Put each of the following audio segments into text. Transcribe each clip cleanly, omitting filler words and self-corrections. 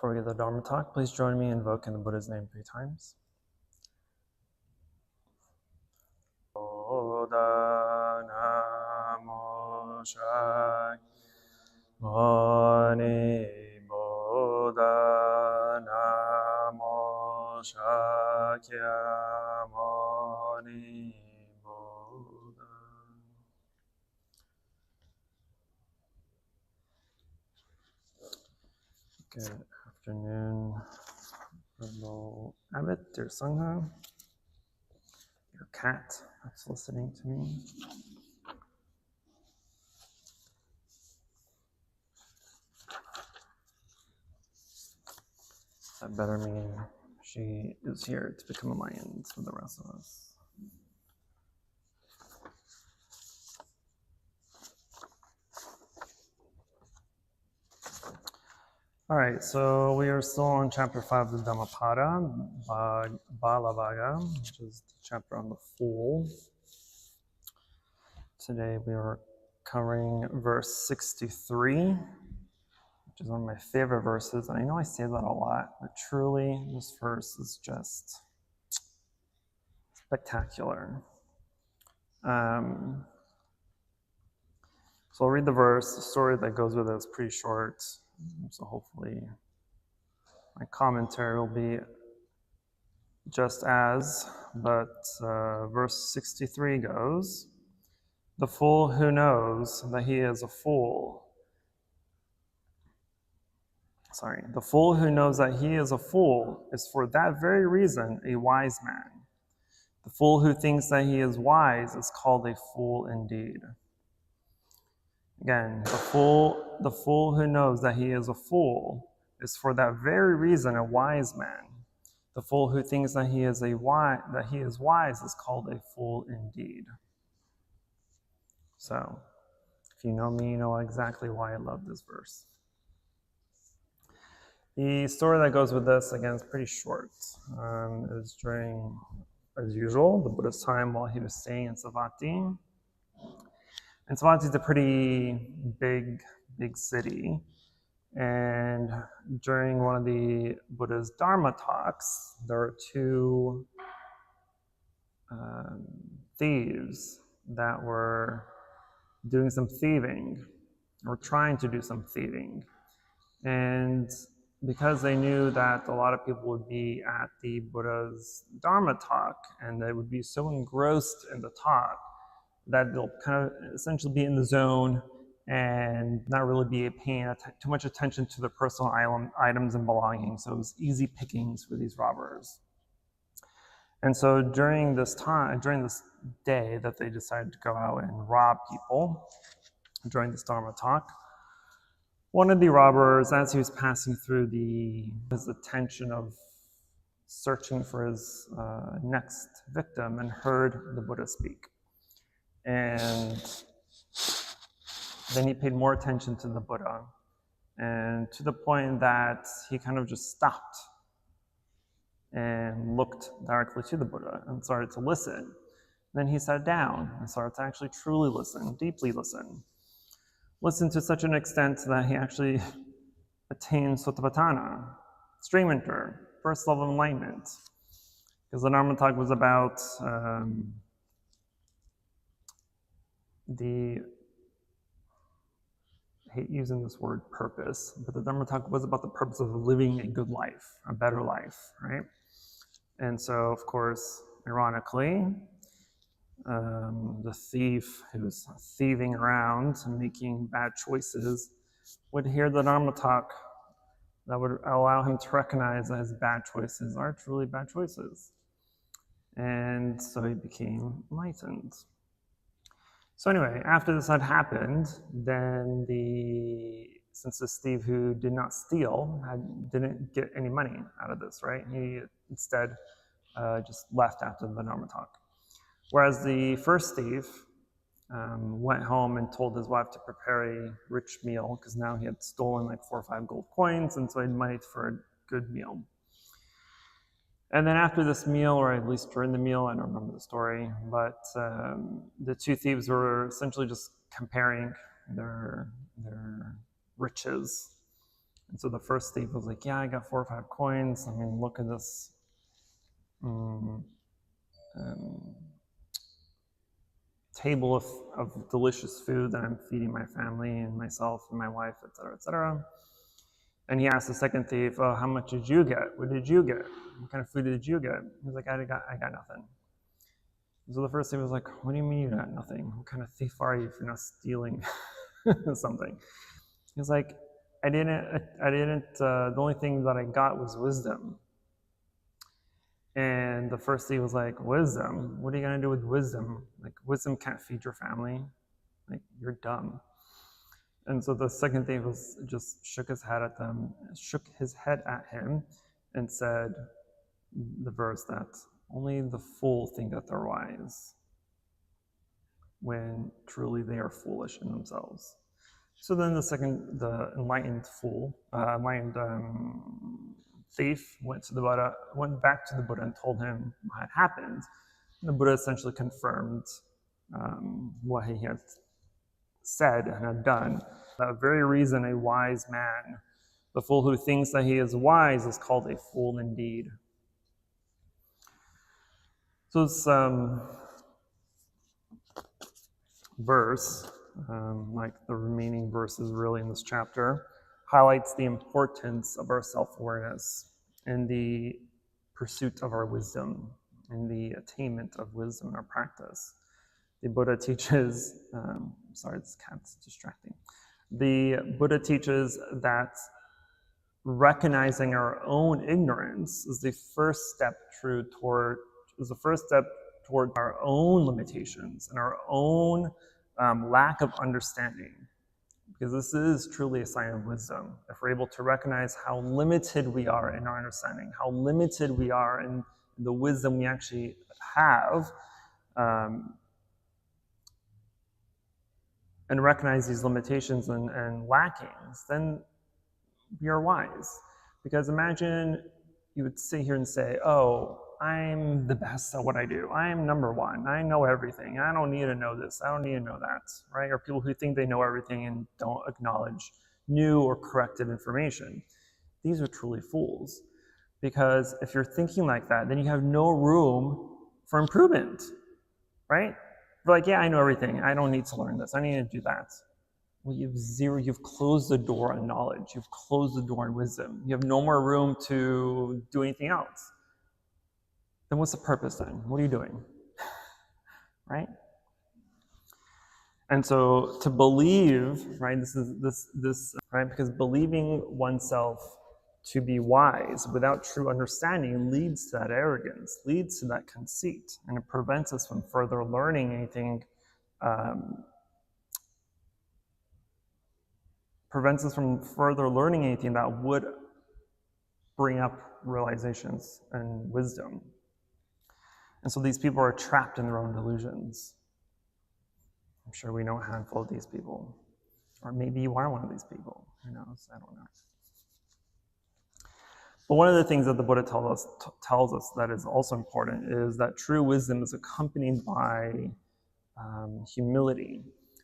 Before we get the Dharma talk, please join me in invoking the Buddha's name 3 times. Buddha Namo Shai Mani Buddha Namo Shakya Mani Buddha. Good afternoon, Venerable Abbot, dear Sangha, your cat that's listening to me. That better mean she is here to become alliance with the rest of us. All right, so we are still on chapter 5 of the Dhammapada, Balavagga, which is the chapter on the fool. Today we are covering verse 63, which is one of my favorite verses. And I know I say that a lot, but truly this verse is just spectacular. So I'll read the verse. The story that goes with it is pretty short. So hopefully my commentary will be just as, but verse 63 goes, "The fool who knows that he is a fool." The fool who knows that he is a fool is for that very reason a wise man. The fool who thinks that he is wise is called a fool indeed. Again, the fool who knows that he is a fool is for that very reason a wise man. The fool who thinks that he is wise is called a fool indeed. So, if you know me, you know exactly why I love this verse. The story that goes with this, again, is pretty short. It was during, as usual, the Buddha's time while he was staying in Savatthi. And Savatthi is a pretty big city. And during one of the Buddha's Dharma talks, there were 2 thieves that were doing some thieving, or trying to do some thieving. And because they knew that a lot of people would be at the Buddha's Dharma talk, and they would be so engrossed in the talk, that they'll kind of essentially be in the zone and not really be paying too much attention to their personal items and belongings. So it was easy pickings for these robbers. And so during this day that they decided to go out and rob people during this Dharma talk, one of the robbers, as he was passing through his attention of searching for his next victim, and heard the Buddha speak. And then he paid more attention to the Buddha, and to the point that he kind of just stopped and looked directly to the Buddha and started to listen. Then he sat down and started to actually truly listen, deeply listen. Listened to such an extent that he actually attained Sotapanna, stream enter, first level of enlightenment. Because the Dharma talk was about I hate using this word purpose, but the Dhamma talk was about the purpose of living a good life, a better life, right? And so, of course, ironically, the thief who's thieving around and making bad choices would hear the Dhamma talk that would allow him to recognize that his bad choices are truly bad choices. And so he became enlightened. So anyway, after this had happened, then since this thief who did not steal didn't get any money out of this, right? He instead just left after the Dharma talk. Whereas the first thief went home and told his wife to prepare a rich meal, because now he had stolen like 4 or 5 gold coins, and so he had money for a good meal. And then after this meal, or at least during the meal, I don't remember the story, but the 2 thieves were essentially just comparing their riches And so the first thief was like, yeah, I got 4 or 5 coins. I mean, look at this table of delicious food that I'm feeding my family and myself and my wife, et cetera, et cetera. And he asked the second thief, oh, how much did you get? What did you get? What kind of food did you get? He was like, I got nothing. So the first thief was like, what do you mean you got nothing? What kind of thief are you if you're not stealing something? He was like, I didn't, the only thing that I got was wisdom. And the first thief was like, wisdom? What are you gonna do with wisdom? Like, wisdom can't feed your family. Like, you're dumb. And so the second thief was just shook his head at him and said the verse that only the fool think that they're wise when truly they are foolish in themselves. So then the enlightened thief went back to the Buddha and told him what had happened. And the Buddha essentially confirmed what he had said and had done. That very reason, a wise man, the fool who thinks that he is wise, is called a fool indeed. So this verse, like the remaining verses really in this chapter, highlights the importance of our self-awareness and the pursuit of our wisdom and the attainment of wisdom in our practice. The Buddha teaches, sorry, this cat's distracting. The Buddha teaches that recognizing our own ignorance is the first step toward our own limitations and our own lack of understanding. Because this is truly a sign of wisdom. If we're able to recognize how limited we are in our understanding, how limited we are in the wisdom we actually have, and recognize these limitations and lackings, then we are wise. Because imagine you would sit here and say, oh, I'm the best at what I do. I'm number one. I know everything. I don't need to know this. I don't need to know that, right? Or people who think they know everything and don't acknowledge new or corrected information. These are truly fools. Because if you're thinking like that, then you have no room for improvement, right? You're like, yeah, I know everything. I don't need to learn this. I need to do that. Well, you've closed the door on knowledge. You've closed the door on wisdom. You have no more room to do anything else. Then what's the purpose then? What are you doing? Right? And so to believe, right, right, because believing oneself to be wise without true understanding leads to that arrogance, leads to that conceit, and it prevents us from further learning anything, that would bring up realizations and wisdom. And so these people are trapped in their own delusions. I'm sure we know a handful of these people. Or maybe you are one of these people. Who knows? I don't know. But one of the things that the Buddha tells us that is also important is that true wisdom is accompanied by humility.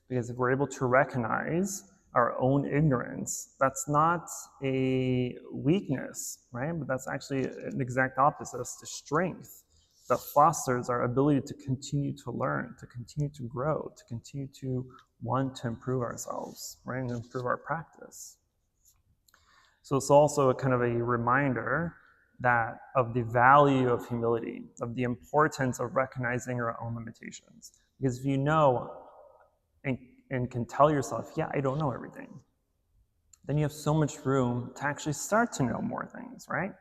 Because if we're able to recognize our own ignorance, that's not a weakness, right? But that's actually an exact opposite. It's the strength that fosters our ability to continue to learn, to continue to grow, to continue to want to improve ourselves, right? And improve our practice. So it's also a kind of a reminder that of the value of humility, of the importance of recognizing our own limitations. Because if you know and can tell yourself, yeah, I don't know everything, then you have so much room to actually start to know more things, right?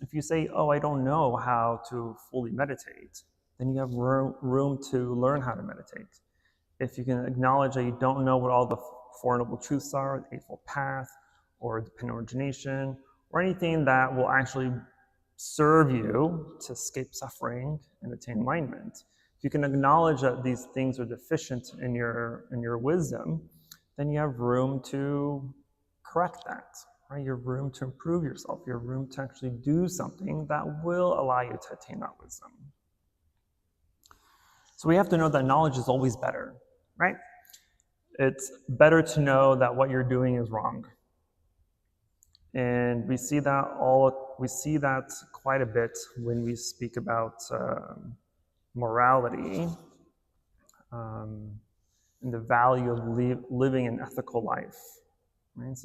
If you say, oh, I don't know how to fully meditate, then you have room to learn how to meditate. If you can acknowledge that you don't know what all the Four Noble Truths are, the Eightfold Path, or dependent origination, or anything that will actually serve you to escape suffering and attain enlightenment. If you can acknowledge that these things are deficient in your wisdom, then you have room to correct that. Right? You have room to improve yourself. You have room to actually do something that will allow you to attain that wisdom. So we have to know that knowledge is always better, right? It's better to know that what you're doing is wrong. And we see that quite a bit when we speak about morality and the value of living an ethical life. Right? This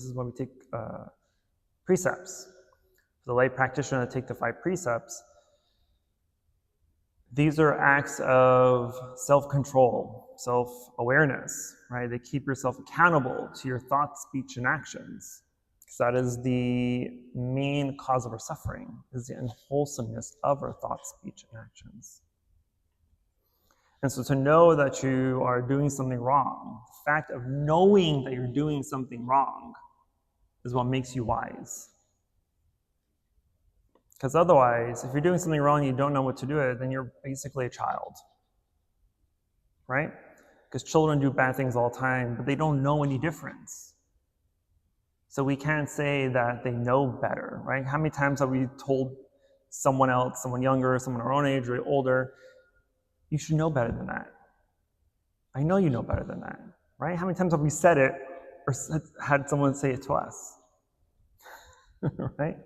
is why we take precepts. For the lay practitioner to take the 5 precepts, these are acts of self-control, self-awareness, right? They keep yourself accountable to your thoughts, speech, and actions. Because that is the main cause of our suffering, is the unwholesomeness of our thoughts, speech, and actions. And so to know that you are doing something wrong, the fact of knowing that you're doing something wrong is what makes you wise. Because otherwise, if you're doing something wrong and you don't know what to do with it, then you're basically a child, right? Because children do bad things all the time, but they don't know any difference. So we can't say that they know better, right? How many times have we told someone else, someone younger, someone our own age or older, you should know better than that. I know you know better than that, right? How many times have we said it or had someone say it to us, right?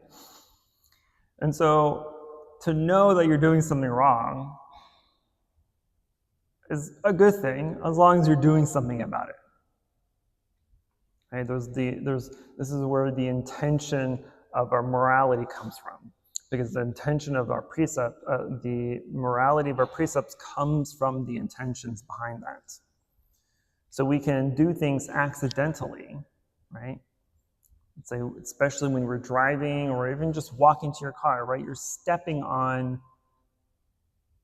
And so to know that you're doing something wrong is a good thing as long as you're doing something about it. Right? This is where the intention of our morality comes from. Because the intention of our precept, the morality of our precepts comes from the intentions behind that. So we can do things accidentally, right? Say, especially when we're driving or even just walking to your car, right? You're stepping on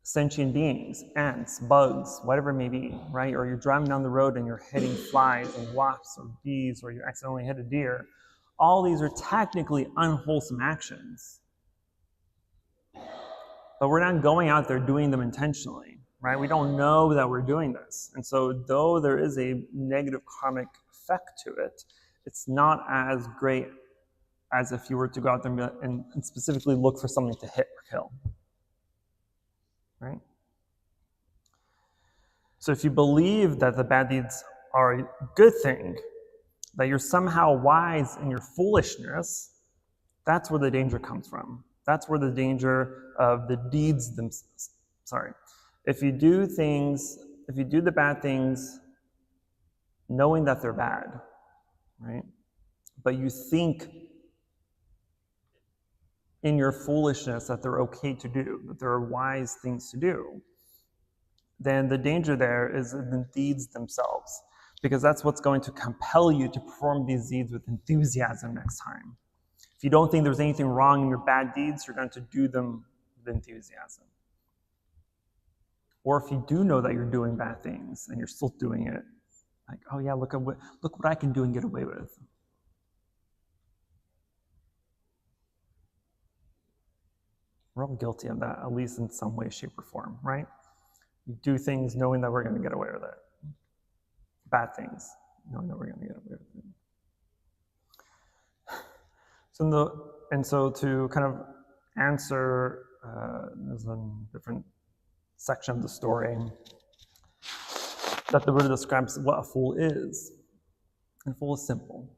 sentient beings, ants, bugs, whatever it may be, right? Or you're driving down the road and you're hitting flies and wasps or bees, or you accidentally hit a deer. All these are technically unwholesome actions. But we're not going out there doing them intentionally, right? We don't know that we're doing this. And so though there is a negative karmic effect to it, it's not as great as if you were to go out there and specifically look for something to hit or kill, right? So if you believe that the bad deeds are a good thing, that you're somehow wise in your foolishness, that's where the danger comes from. That's where the danger of the deeds themselves. If you do the bad things knowing that they're bad, right? But you think in your foolishness that they're okay to do, that there are wise things to do, then the danger there is in the deeds themselves, because that's what's going to compel you to perform these deeds with enthusiasm next time. If you don't think there's anything wrong in your bad deeds, you're going to do them with enthusiasm. Or if you do know that you're doing bad things and you're still doing it, like, oh yeah, look what I can do and get away with. We're all guilty of that, at least in some way, shape, or form, right? You do things knowing that we're going to get away with it. Bad things, knowing that we're going to get away with it. So to kind of answer, there's a different section of the story that the Buddha describes what a fool is. And a fool is simple.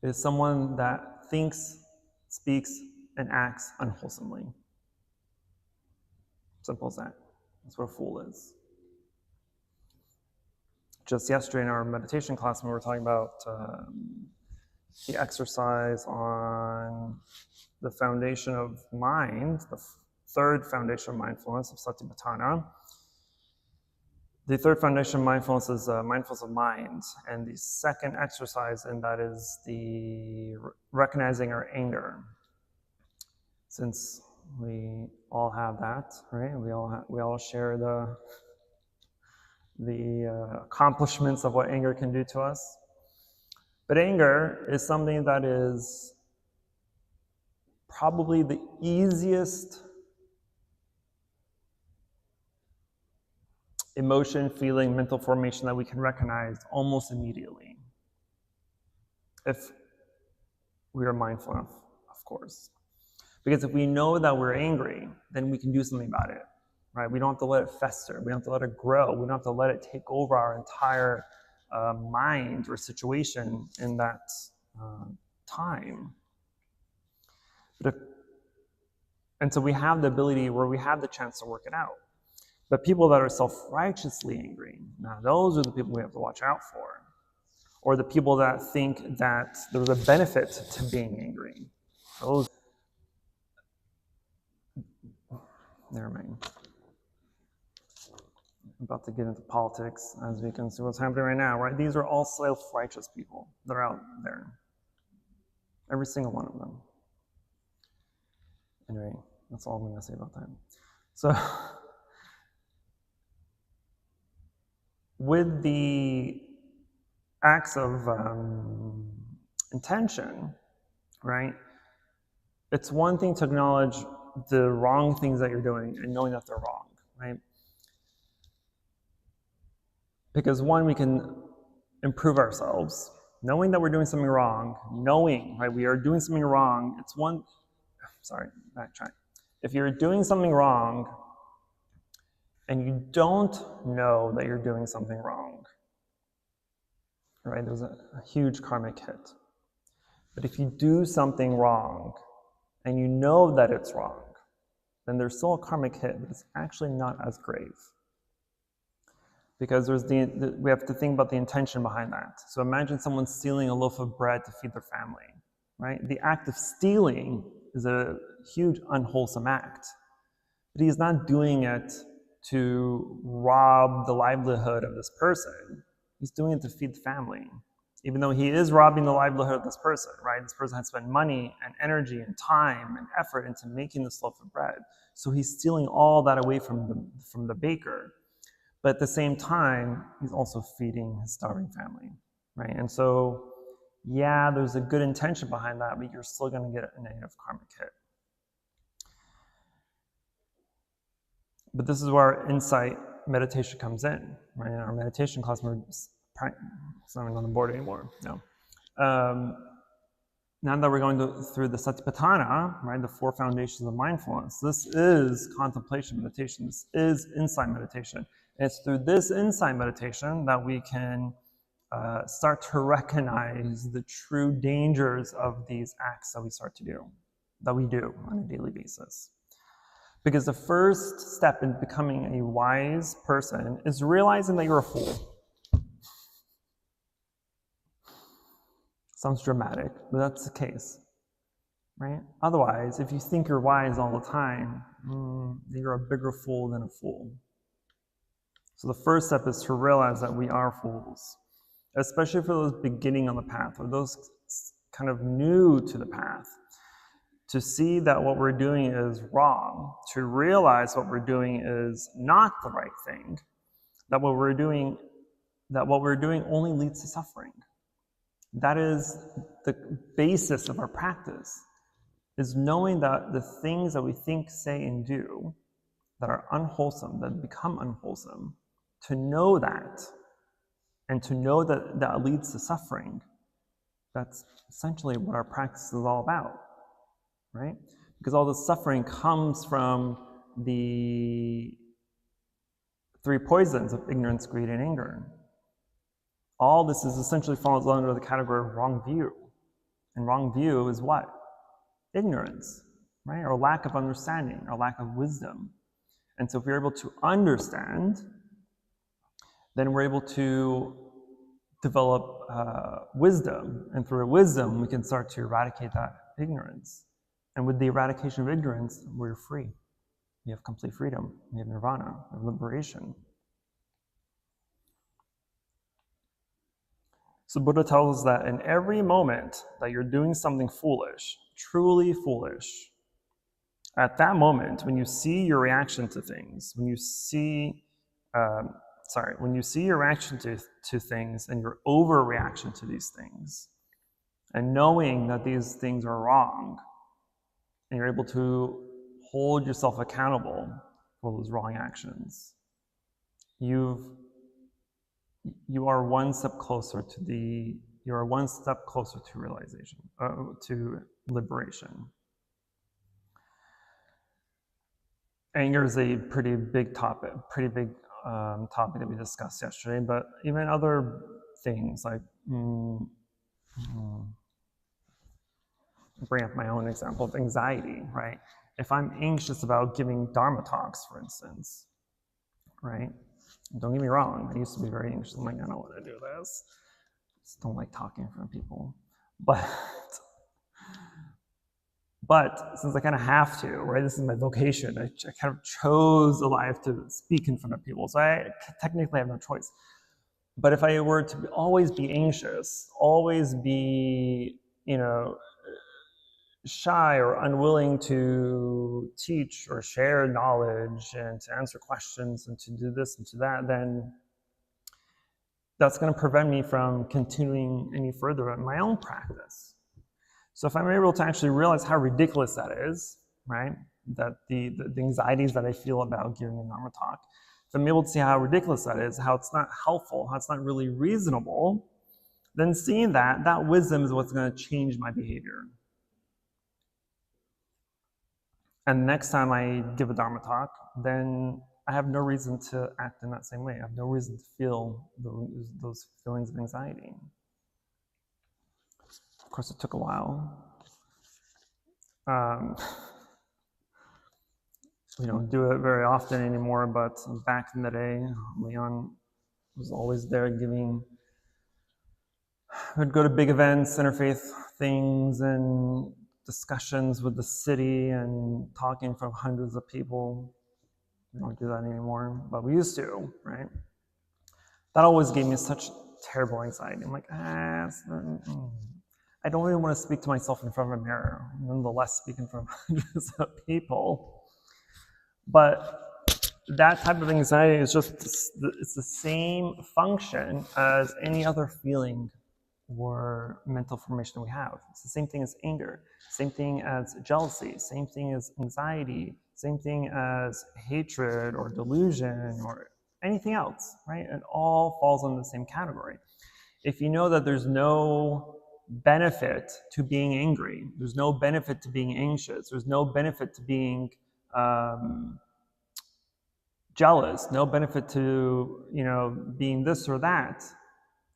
It is someone that thinks, speaks, and acts unwholesomely. Simple as that. That's what a fool is. Just yesterday in our meditation class, when we were talking about the exercise on the foundation of mind, the third foundation of mindfulness of Satipatthana. The third foundation of mindfulness is mindfulness of mind. And the second exercise in that is the recognizing our anger. Since we all have that, right? We all share the accomplishments of what anger can do to us. But anger is something that is probably the easiest emotion, feeling, mental formation that we can recognize almost immediately, if we are mindful enough, of course. Because if we know that we're angry, then we can do something about it, right? We don't have to let it fester. We don't have to let it grow. We don't have to let it take over our entire mind or situation in that time. And so we have the ability where we have the chance to work it out. But people that are self-righteously angry, now those are the people we have to watch out for. Or the people that think that there's a benefit to being angry. Those, never mind. I'm about to get into politics, as we can see what's happening right now, right? These are all self-righteous people that are out there. Every single one of them. Anyway, that's all I'm going to say about that. So, with the acts of intention, right? It's one thing to acknowledge the wrong things that you're doing and knowing that they're wrong, right? Because one, we can improve ourselves, knowing that we're doing something wrong, knowing, right, we are doing something wrong. It's one, sorry, backtrack. If you're doing something wrong and you don't know that you're doing something wrong, right, there's a huge karmic hit. But if you do something wrong and you know that it's wrong, then there's still a karmic hit, but it's actually not as grave. Because we have to think about the intention behind that. So imagine someone stealing a loaf of bread to feed their family, right? The act of stealing is a huge unwholesome act. But he's not doing it to rob the livelihood of this person. He's doing it to feed the family. Even though he is robbing the livelihood of this person, right? This person has spent money and energy and time and effort into making this loaf of bread. So he's stealing all that away from the baker. But at the same time, he's also feeding his starving family, right? And so, yeah, there's a good intention behind that, but you're still going to get a negative karmic hit. But this is where our insight meditation comes in, right? In our meditation class, it's not even on the board anymore, no. Now that we're going through the Satipatthana, right, the 4 foundations of mindfulness, this is contemplation meditation. This is insight meditation. And it's through this insight meditation that we can start to recognize the true dangers of these acts that we do on a daily basis. Because the first step in becoming a wise person is realizing that you're a fool. Sounds dramatic, but that's the case, right? Otherwise, if you think you're wise all the time, you're a bigger fool than a fool. So the first step is to realize that we are fools, especially for those beginning on the path or those kind of new to the path. To see that what we're doing is wrong, to realize what we're doing is not the right thing, that what we're doing only leads to suffering. That is the basis of our practice, is knowing that the things that we think, say, and do that are unwholesome, that become unwholesome, to know that, and to know that that leads to suffering, that's essentially what our practice is all about, right? Because all the suffering comes from the 3 poisons of ignorance, greed, and anger. All this is essentially falls under the category of wrong view. And wrong view is what? Ignorance, right? Or lack of understanding, or lack of wisdom. And so if we're able to understand, then we're able to develop wisdom. And through wisdom, we can start to eradicate that ignorance. And with the eradication of ignorance, we're free. We have complete freedom. We have nirvana, we have liberation. So Buddha tells us that in every moment that you're doing something foolish, truly foolish, at that moment, when you see your reaction to things, when you see your reaction to things and your overreaction to these things, and knowing that these things are wrong, and you're able to hold yourself accountable for those wrong actions, you are one step closer to realization, to liberation. Anger is a pretty big topic that we discussed yesterday, but even other things like bring up my own example of anxiety, right? If I'm anxious about giving Dharma talks, for instance, right? Don't get me wrong, I used to be very anxious. I'm like, I don't want to do this. I just don't like talking in front of people. But since I kind of have to, right? This is my vocation. I kind of chose a life to speak in front of people. So I technically have no choice. But if I were to always be anxious, always be, shy or unwilling to teach or share knowledge and to answer questions and to do this and to that, then that's going to prevent me from continuing any further in my own practice. So if I'm able to actually realize how ridiculous that is, right, that the anxieties that I feel about giving a Dharma talk, if I'm able to see how ridiculous that is, how it's not helpful, how it's not really reasonable, then seeing that wisdom is what's going to change my behavior. And next time I give a Dharma talk, then I have no reason to act in that same way. I have no reason to feel those feelings of anxiety. Of course, it took a while. We don't do it very often anymore, but back in the day, Leon was always there giving. We'd go to big events, interfaith things, and discussions with the city and talking in front of hundreds of people. We don't do that anymore, but we used to, right? That always gave me such terrible anxiety. I'm like, I don't even want to speak to myself in front of a mirror, nonetheless speak in front of hundreds of people. But that type of anxiety is just, it's the same function as any other feeling or mental formation we have. It's the same thing as anger, same thing as jealousy, same thing as anxiety, same thing as hatred or delusion or anything else, right? It all falls in the same category. If you know that there's no benefit to being angry, there's no benefit to being anxious, there's no benefit to being jealous, no benefit to being this or that,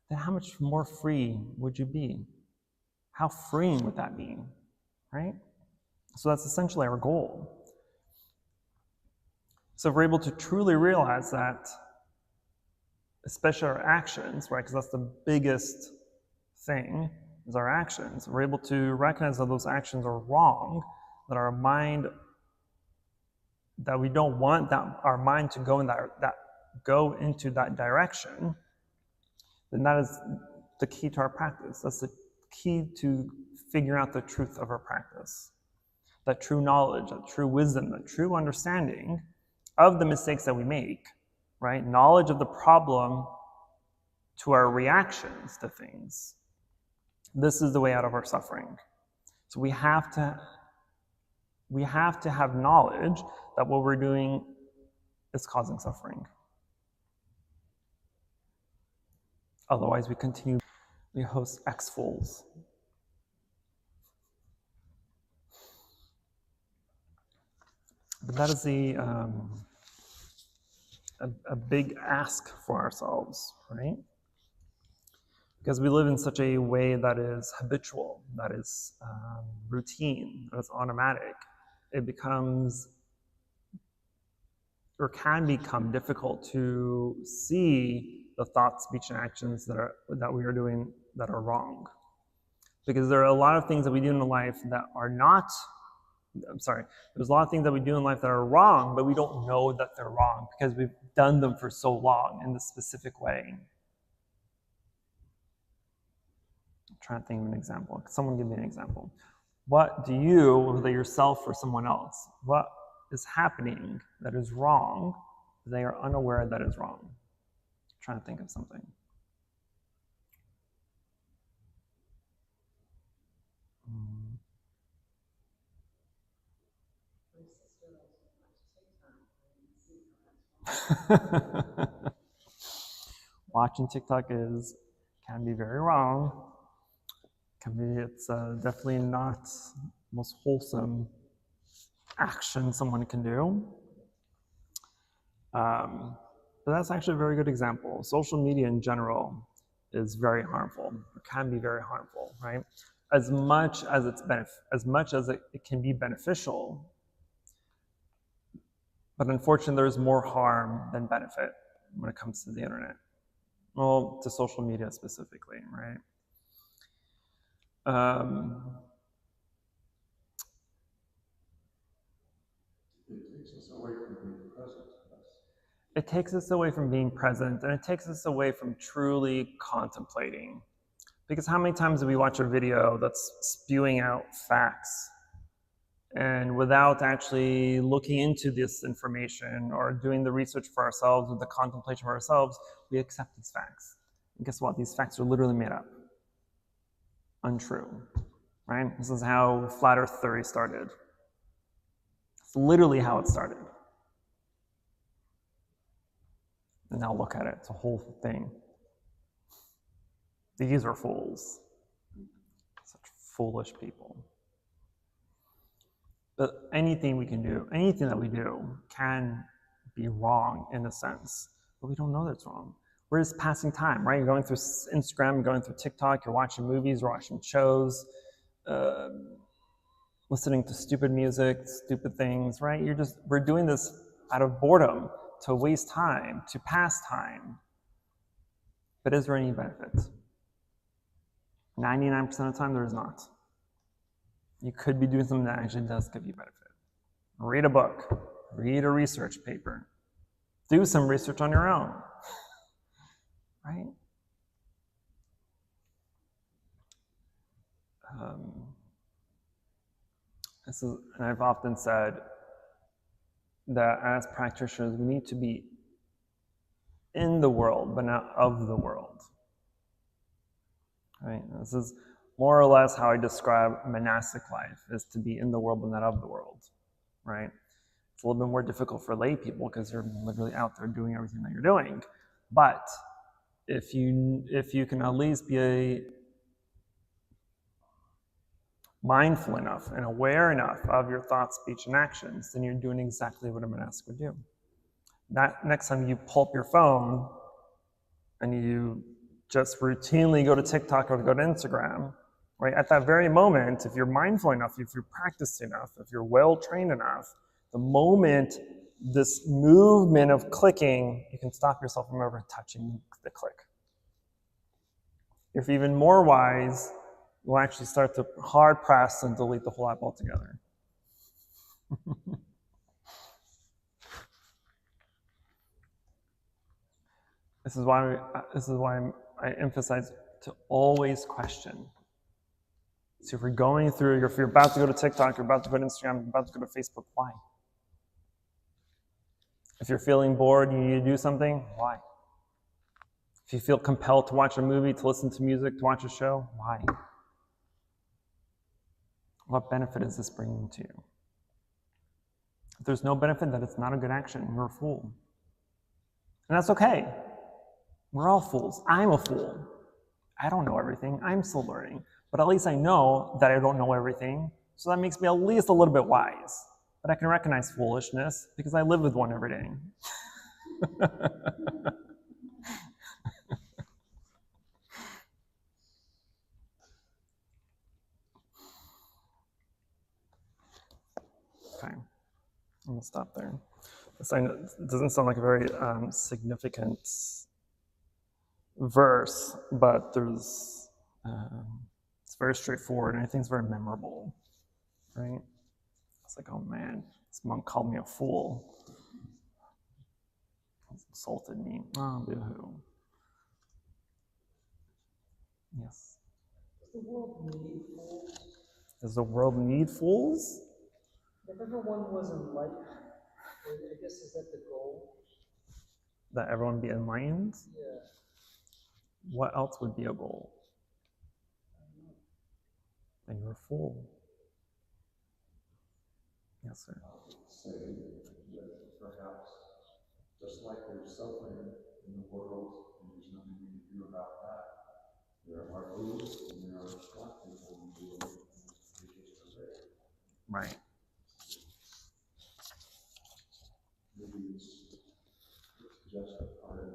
then how much more free would you be? How freeing would that be, right? So that's essentially our goal. So if we're able to truly realize that, especially our actions, right, because that's the biggest thing, is our actions. We're able to recognize that those actions are wrong, that our mind, that we don't want that our mind to go in go into that direction, then that is the key to our practice. That's the key to figuring out the truth of our practice. That true knowledge, that true wisdom, that true understanding of the mistakes that we make, right? Knowledge of the problem to our reactions to things. This is the way out of our suffering. So we have to have knowledge that what we're doing is causing suffering. Otherwise, we host X-Fools. But that is a big ask for ourselves, right? Because we live in such a way that is habitual, that is routine, that is automatic. It becomes, or can become, difficult to see the thoughts, speech, and actions that we are doing that are wrong. Because there are a lot of things that we do in life that are not, there's a lot of things that we do in life that are wrong, but we don't know that they're wrong because we've done them for so long in this specific way. I'm trying to think of an example. Someone give me an example. What do you, whether yourself or someone else, what is happening that is wrong, they are unaware that is wrong? I'm trying to think of something. Watching TikTok can be very wrong. It's definitely not the most wholesome action someone can do. But that's actually a very good example. Social media in general is very harmful. It can be very harmful, right? as much as it can be beneficial, but unfortunately there's more harm than benefit when it comes to the internet. Well, to social media specifically, right? It takes us away from being present. It takes us away from being present, and it takes us away from truly contemplating. Because how many times do we watch a video that's spewing out facts, and without actually looking into this information or doing the research for ourselves or the contemplation for ourselves, we accept these facts. And guess what? These facts are literally made up. Untrue, right? This is how flat earth theory started. It's literally how it started. And now look at it, it's a whole thing. These are fools. Such foolish people. But anything we can do, anything that we do can be wrong in a sense, but we don't know that it's wrong. We're just passing time, right? You're going through Instagram, you're going through TikTok, you're watching movies, you're watching shows, listening to stupid music, stupid things, right? We're doing this out of boredom, to waste time, to pass time. But is there any benefit? 99% of the time, there is not. You could be doing something that actually does give you benefit. Read a book, read a research paper, do some research on your own, right? And I've often said that as practitioners, we need to be in the world, but not of the world. Right? This is more or less how I describe monastic life, is to be in the world, but not of the world. Right? It's a little bit more difficult for lay people because you're literally out there doing everything that you're doing. But if you can at least be mindful enough and aware enough of your thoughts, speech, and actions, then you're doing exactly what a monastic would do. That next time you pull up your phone and you just routinely go to TikTok or go to Instagram, right? At that very moment, if you're mindful enough, if you're practiced enough, if you're well trained enough, the moment this movement of clicking, you can stop yourself from ever touching the click. If even more wise, you'll actually start to hard press and delete the whole app altogether. This is why I emphasize to always question. So if you're going through, if you're about to go to TikTok, you're about to go to Instagram, you're about to go to Facebook, why? If you're feeling bored, you need to do something, why? If you feel compelled to watch a movie, to listen to music, to watch a show, why? What benefit is this bringing to you? If there's no benefit, then it's not a good action. You're a fool. And that's okay. We're all fools. I'm a fool. I don't know everything. I'm still learning. But at least I know that I don't know everything. So that makes me at least a little bit wise. But I can recognize foolishness because I live with one every day. Okay, I'm going to stop there. It doesn't sound like a very significant verse, but it's very straightforward, and I think it's very memorable, right? It's like, oh man, this monk called me a fool. He's insulted me. Oh, boo-hoo. Yes. Does the world need fools? Does the world need fools? If everyone was enlightened, I guess is that the goal? That everyone be enlightened? Yeah. What else would be a goal? Then you're a fool. Yes, sir. I would say that perhaps just like there's suffering in the world, and there's nothing we can do about that, there are fools and there are smart people in the world, and they just are there. Right. Maybe it's just a part of it.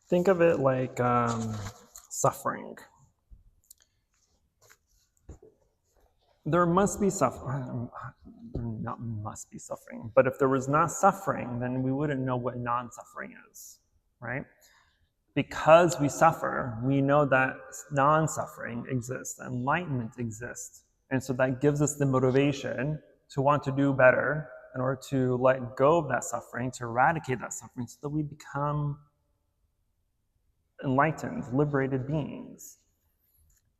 Think of it like suffering. There must be suffering. Not must be suffering, but if there was not suffering, then we wouldn't know what non-suffering is, right? Because we suffer, we know that non-suffering exists, enlightenment exists. And so that gives us the motivation to want to do better in order to let go of that suffering, to eradicate that suffering, so that we become enlightened, liberated beings.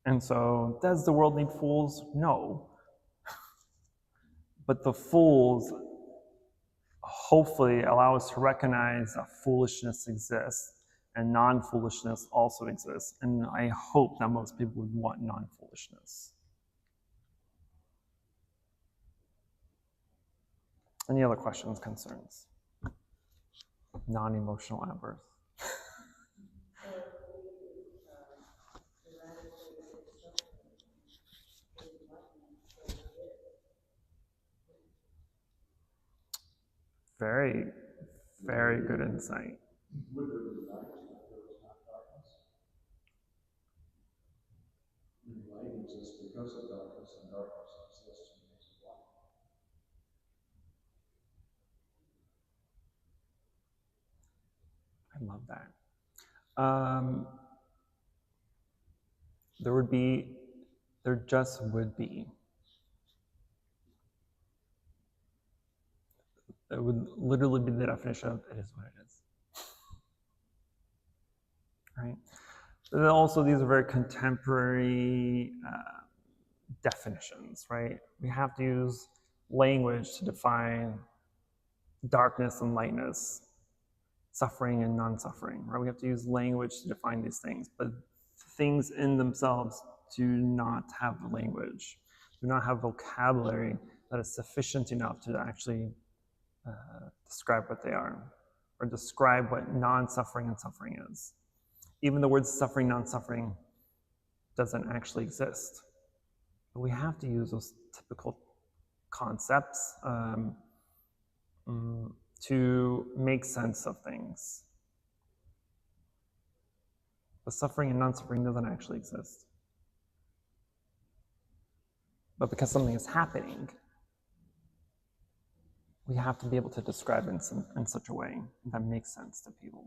And so, does the world need fools? No. But the fools hopefully allow us to recognize that foolishness exists and non-foolishness also exists. And I hope that most people would want non-foolishness. Any other questions, concerns? Non-emotional outbursts. Very, very good insight. Would there be light if there was not darkness? Light exists because of darkness, and darkness exists because of light. I love that. There just would be. It would literally be the definition of it is what it is. Right? But also, these are very contemporary definitions, right? We have to use language to define darkness and lightness, suffering and non-suffering, right? We have to use language to define these things, but things in themselves do not have language, do not have vocabulary that is sufficient enough to actually describe what they are, or describe what non-suffering and suffering is. Even the words suffering, non-suffering doesn't actually exist. But we have to use those typical concepts to make sense of things. But suffering and non-suffering doesn't actually exist. But because something is happening, we have to be able to describe it in such a way that makes sense to people.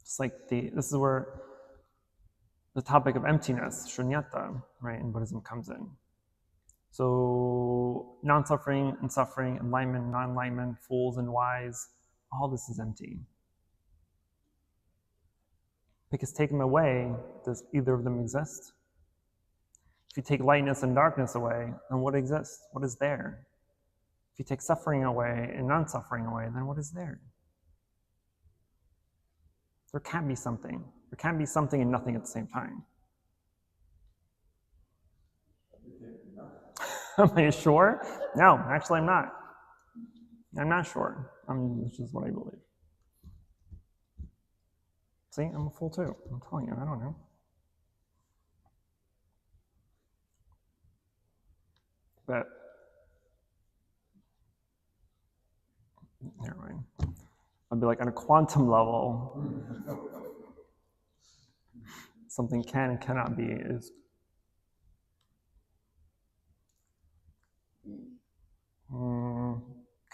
Just like this is where the topic of emptiness, shunyata, right, in Buddhism comes in. So non-suffering and suffering, enlightenment, non-enlightenment, fools and wise, all this is empty. Because taken away, does either of them exist? If you take lightness and darkness away, then what exists? What is there? If you take suffering away and non-suffering away, then what is there? There can't be something. There can't be something and nothing at the same time. Am I sure? No, actually I'm not. I'm not sure. This is what I believe. See, I'm a fool too. I'm telling you, I don't know. But never mind. I'd be like, on a quantum level, something can and cannot be is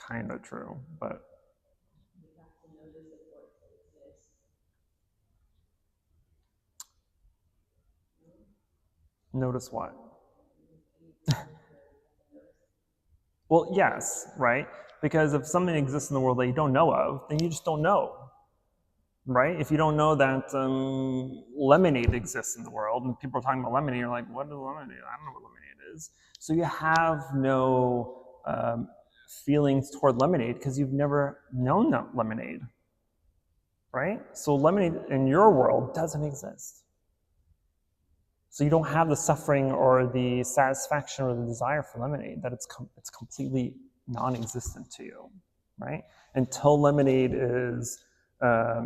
kind of true, but notice what? Well, yes, right? Because if something exists in the world that you don't know of, then you just don't know, right? If you don't know that lemonade exists in the world, and people are talking about lemonade, you're like, what is lemonade? I don't know what lemonade is. So you have no feelings toward lemonade because you've never known that lemonade, right? So lemonade in your world doesn't exist. So you don't have the suffering or the satisfaction or the desire for lemonade, that it's completely non-existent to you, right? Until lemonade is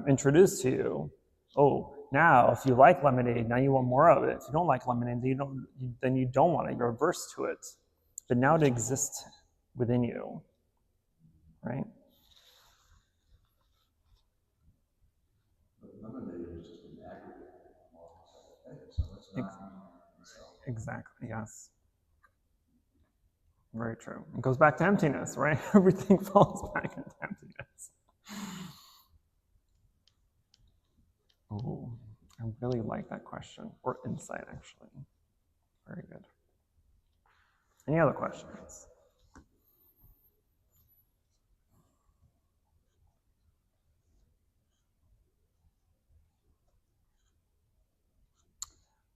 introduced to you. Oh, now if you like lemonade, now you want more of it. If you don't like lemonade, then you don't want it. You're averse to it. But now it exists within you, right? But lemonade is just an aggregate. Exactly, yes. Very true. It goes back to emptiness, right? Everything falls back into emptiness. Oh, I really like that question, or insight, actually. Very good. Any other questions?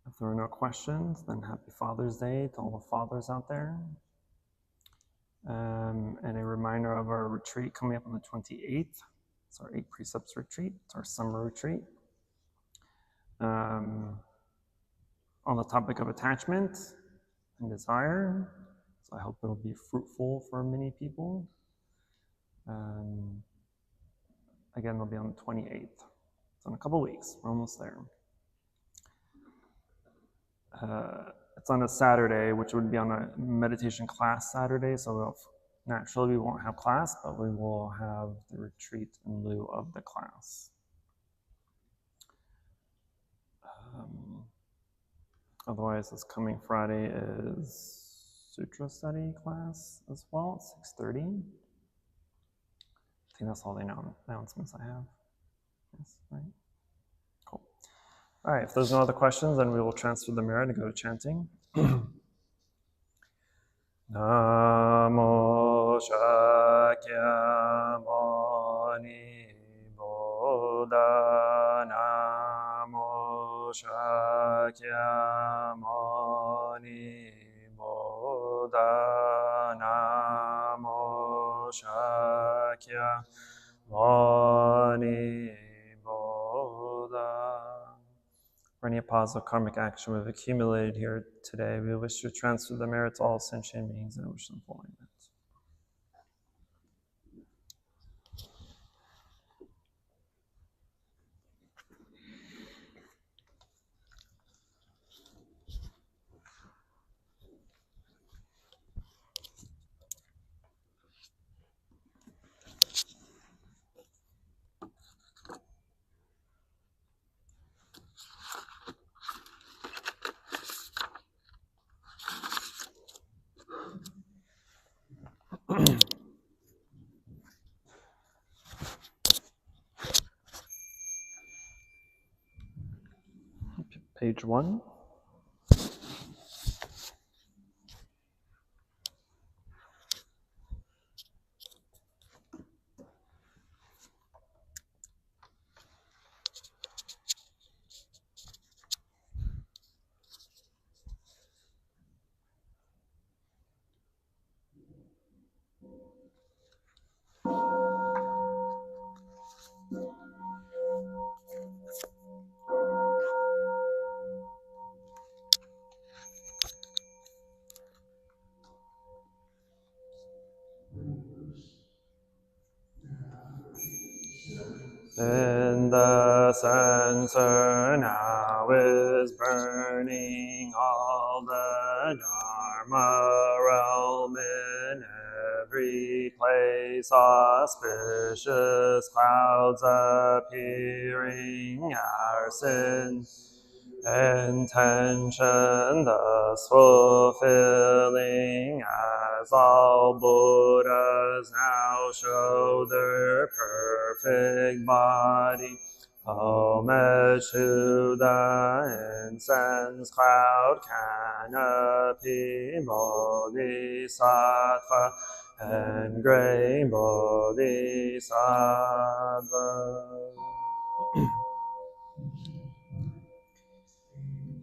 If there are no questions, then happy Father's Day to all the fathers out there. And a reminder of our retreat coming up on the 28th. It's our 8 Precepts retreat. It's our summer retreat. On the topic of attachment and desire. So I hope it'll be fruitful for many people. Again, it'll be on the 28th. So in a couple weeks, we're almost there. It's on a Saturday, which would be on a meditation class Saturday. So naturally we won't have class, but we will have the retreat in lieu of the class. Otherwise, this coming Friday is Sutra study class as well at 6:30. I think that's all the announcements I have. Yes, right? Cool. All right, if there's no other questions, then we will transfer the mirror to go to chanting. Namo Shakyamuni Buddha Namo Shakyamuni Buddha Namo Shakyamuni Buddha. For any positive karmic action we've accumulated here today, we wish to transfer the merit to all sentient beings and wish them full alignment. Page 1. And the censer now is burning all the Dharma realm in every place, auspicious clouds appearing, our sin intention thus fulfilling, as all Buddhas now show their perfect body. Homage to the incense cloud canopy, Bodhisattva and great Bodhisattva.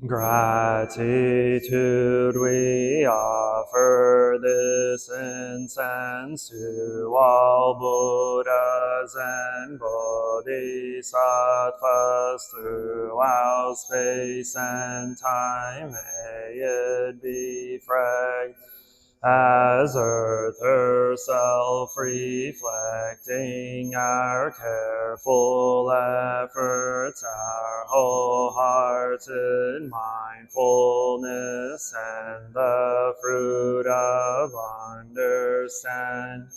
Gratitude we offer this incense to all Buddhas and Bodhisattvas throughout space and time. May it be fragrant as earth herself, reflecting our careful efforts, our wholehearted mindfulness, and the fruit of understanding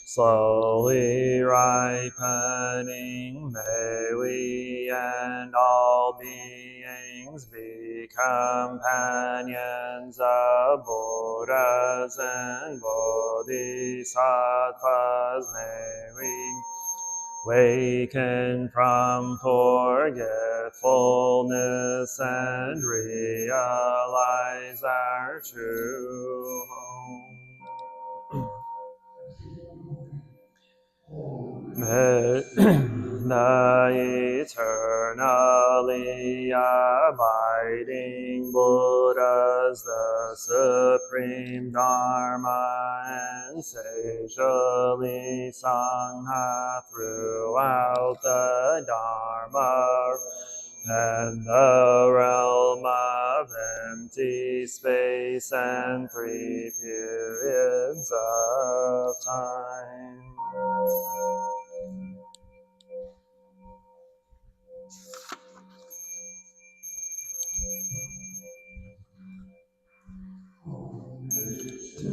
slowly ripening. May we and all beings beings be companions of Buddhas and Bodhisattvas. May we waken from forgetfulness and realize our true home. May the eternally abiding Buddhas, the supreme Dharma and sagely Sangha throughout the Dharma and the realm of empty space and 3 periods of time.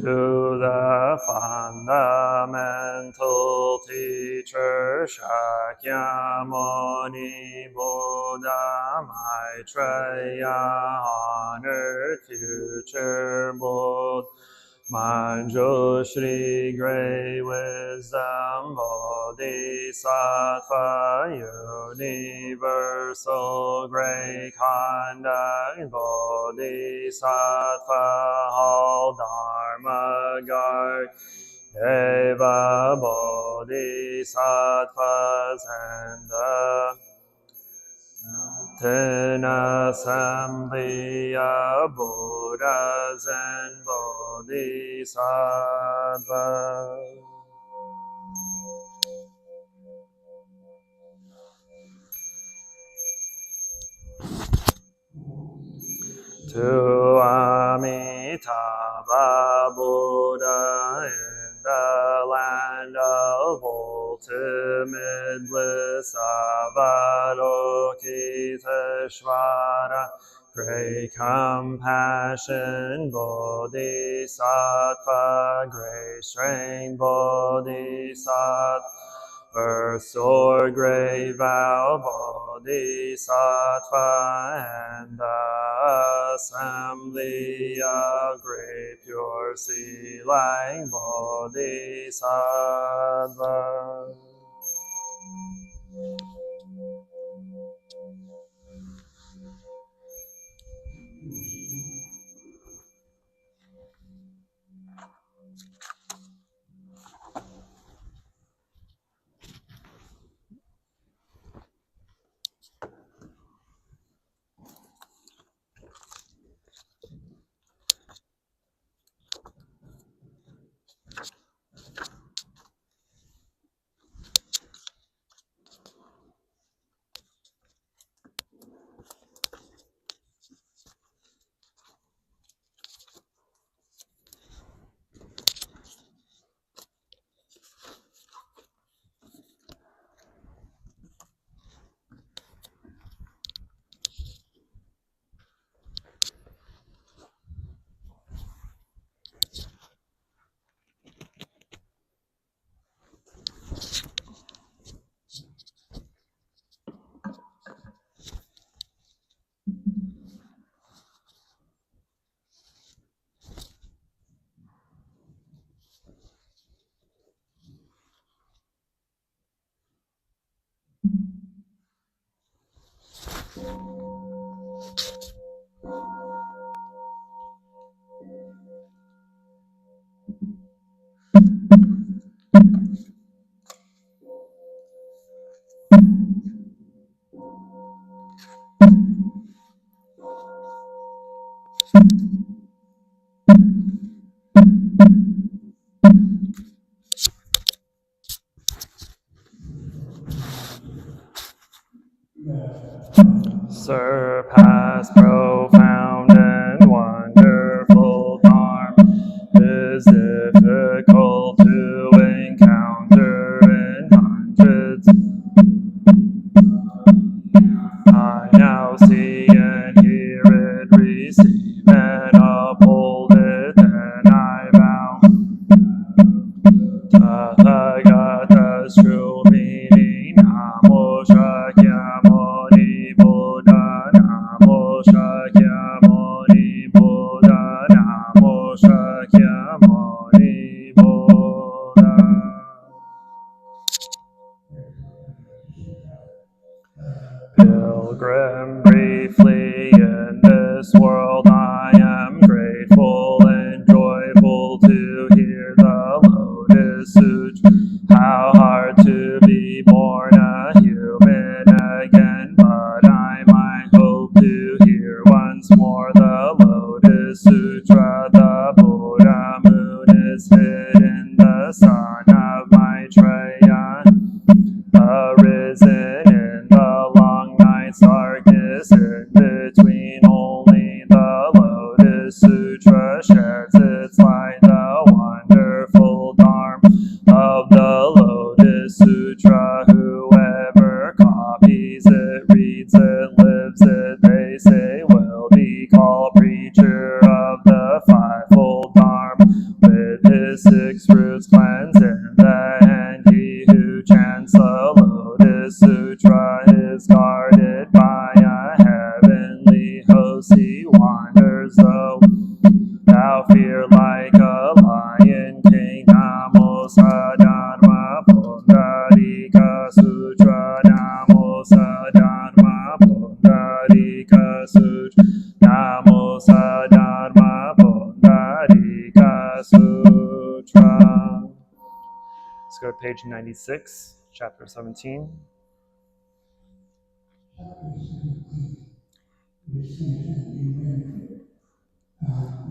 To the fundamental teacher Shakyamuni Buddha Maitreya, honored future Buddha Manjushri, great wisdom Bodhisattva, universal great conduct Bodhisattva, all Dharma guard, Deva Bodhisattvas, and the 10 assembly of Buddhas and Bodhisattvas. To Amitabha Buddha in the land of ultimate bliss, Avalokiteshvara, great compassion Bodhisattva, great strength Bodhisattva, first or great vow Bodhisattva, and the assembly of great pure sea-like Bodhisattva. Surpass profound and wonderful Dharma is difficult to encounter in hundreds. I now see and hear it, receive and uphold it, and I vow Tathagata's true meaning. Namo Shakyamuni Buddha, Namo page 96, chapter 17.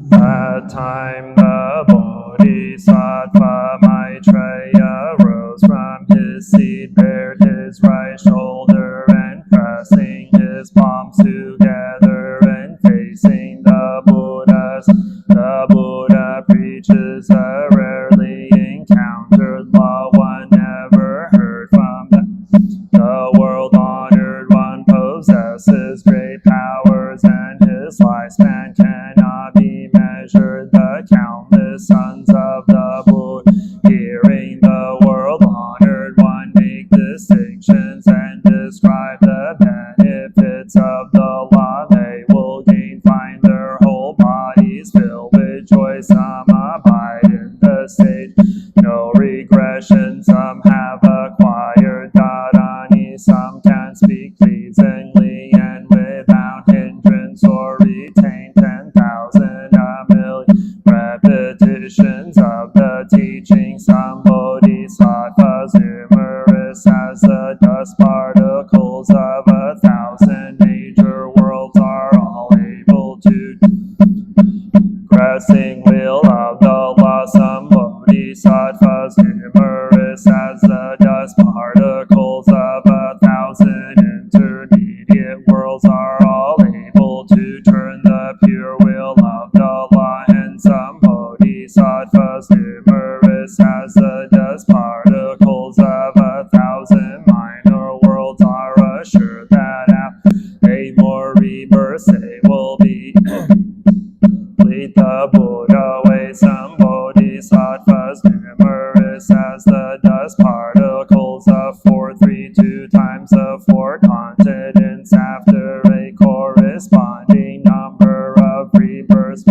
That time the Bodhisattva Maitreya rose from his seat, bared his right shoulder, and pressing his palms together and facing the Buddha preaches a rarely encountered law one never heard from. The world-honored one possesses great powers, and his lifespan cannot be measured. The countless sons of the Buddha, hearing the world-honored one make distinctions and describe the benefits of the law, they will gain, find their whole bodies filled with joy. Some abide in the state, no regression. Some have acquired dharani. Some can speak pleasingly and without hindrance, or retain 10,000, a million repetitions of the teaching. Some bodhisattvas, numerous as the dust particles of 1,000 major worlds, are all able to grasping will of the law. Some bodhisattvas, numerous as the dust particles of 1,000 intermediate worlds, are all able to turn the pure will of the law. And some bodhisattvas, numerous as the dust particles of 1,000 minor worlds, are assured that after a more rebirth they will be lead the Buddha way. Some bodhisattvas, numerous as the dust particles of 432 times the 4 continents, after a corresponding number of rebirths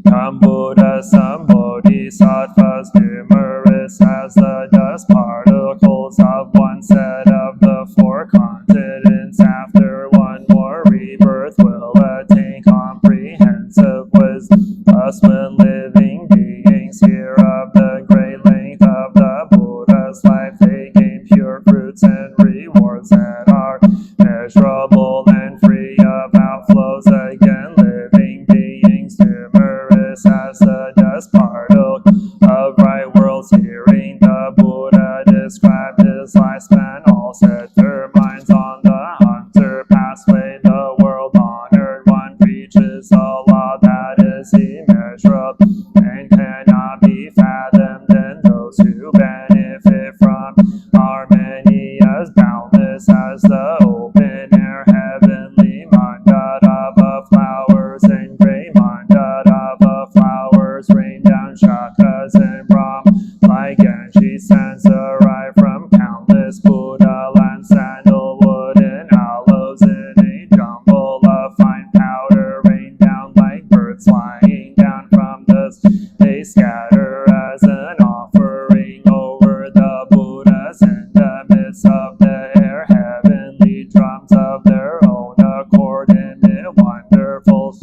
come Buddha. Some bodhisattvas, numerous as the dust particles of 1 set of the 4 continents, after 1 more rebirth will attain comprehensive wisdom. Thus when living beings hear of the great length of the Buddha's life, they gain pure fruits and rewards that are measurable and free of outflows. Again, living beings, numerous as the dust particle of right worlds, hearing the Buddha describe his lifespan, all set their minds on the hunter pathway. The world-honored one preaches a law that is immeasurable and cannot be fathomed, and those who benefit from harmony as boundless as the open air, heavenly mandala flowers and gray mandala flowers rain down chakras and Brahm like Ganges sands arrive from countless Buddha lands. Sandalwood and aloes in a jumble of fine powder rain down like birds flying down from the sky. They scatter as an offering over the Buddhas in the midst of the air, heavenly drums of their own accord emit wonderful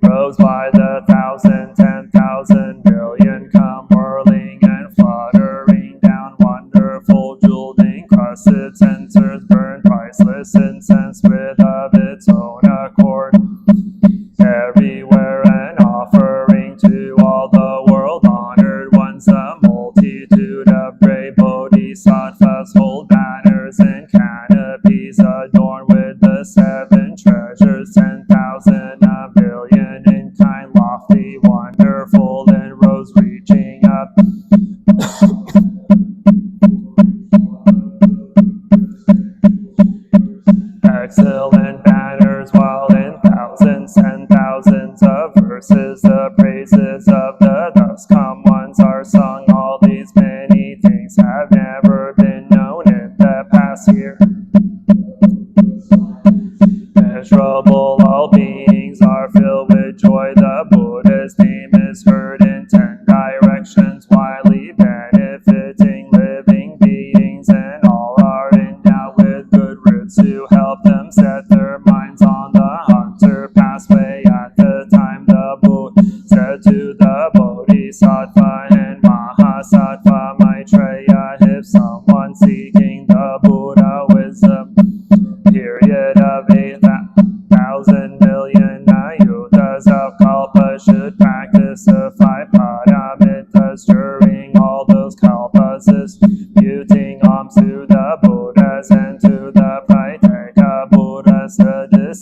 rose by the 1,000, 10,000 billion come whirling and fluttering down. Wonderful jeweled encrusted censers burn priceless incense with of its own accord. Everywhere an offering to all the world-honored ones. A multitude of great bodhisattvas hold banners and canopies adorned with the 7 treasures. 10,000, a billion in kind, lofty, wonderful, and rose reaching up. Excellent banners, while in thousands and thousands of verses the praises of the thus come ones are sung. All these many things have never been known in the past year. Measurable, all beings are filled with joy. The Buddha's name is heard in 10 directions, widely benefiting living beings, and all are endowed with good roots to help them set their minds on the hunter pathway. At the time the Buddha said to the Bodhisattva and Mahasattva Maitreya,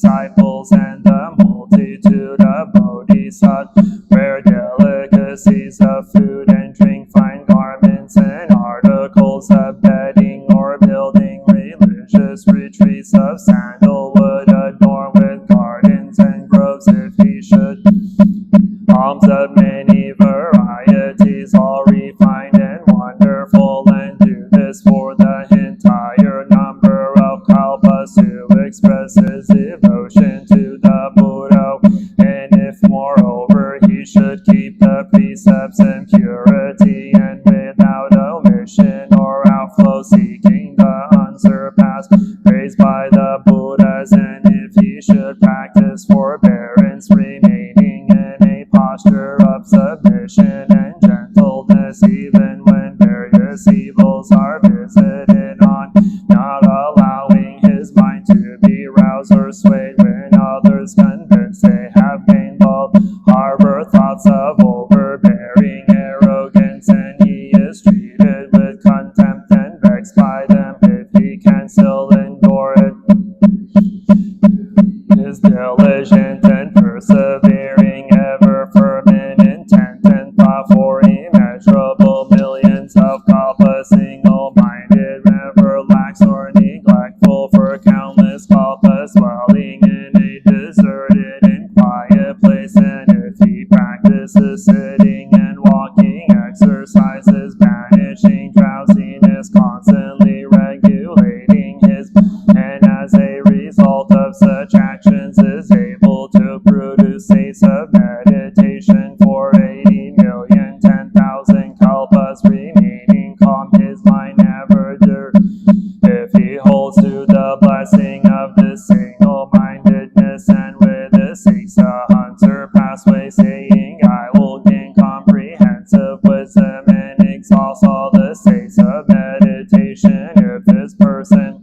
disciples and the multitude of bodhisattvas, rare delicacies of food and drink, fine garments and articles of bedding or building, religious retreats of sandalwood adorned with gardens and groves if he should, alms of many varieties, all refined and wonderful, and do this for the entire number of kalpas, who expresses devotion to the Buddha. And if moreover he should keep the precepts in purity and without omission or outflow, seeking the unsurpassed praise by the Buddhas, and if he should practice forbearance, remaining in a posture of submission and gentleness, even when various evils are visited on, not allowing his mind to be roused or swayed when others, convinced they have gained all, harbor thoughts of overbearing arrogance, and he is treated with contempt and vexed by them, if he can still endure it, is diligent and persevering, ever firm in intent and thought for immeasurable millions of kalpas, single-minded, never lax or neglectful for countless kalpas, dwelling in a deserted and quiet place, and if he practices sitting and walking exercises, banishing drowsiness, constantly regulating his, and as a result of such actions is able to produce states of meditation for 80,010,000 kalpas, remaining calm, his mind never dirt, if he holds to the blessing of this single-mindedness, and with this seeks the unsurpassed way, saying, I will gain comprehensive wisdom and exhaust all the states of meditation, if this person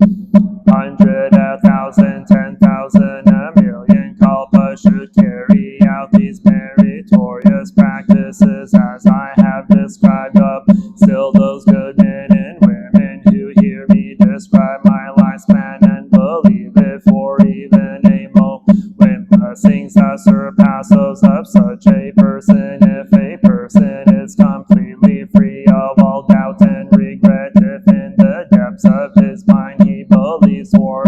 100, 1,000, 10,000, a million kalpas should carry out these meritorious practices as I have described up, still those good men and women who hear me describe my lifespan and believe it for even a moment, blessings that surpass those of such a person, if a person is completely free of all doubt and regret, if in the depths of his mind he believes for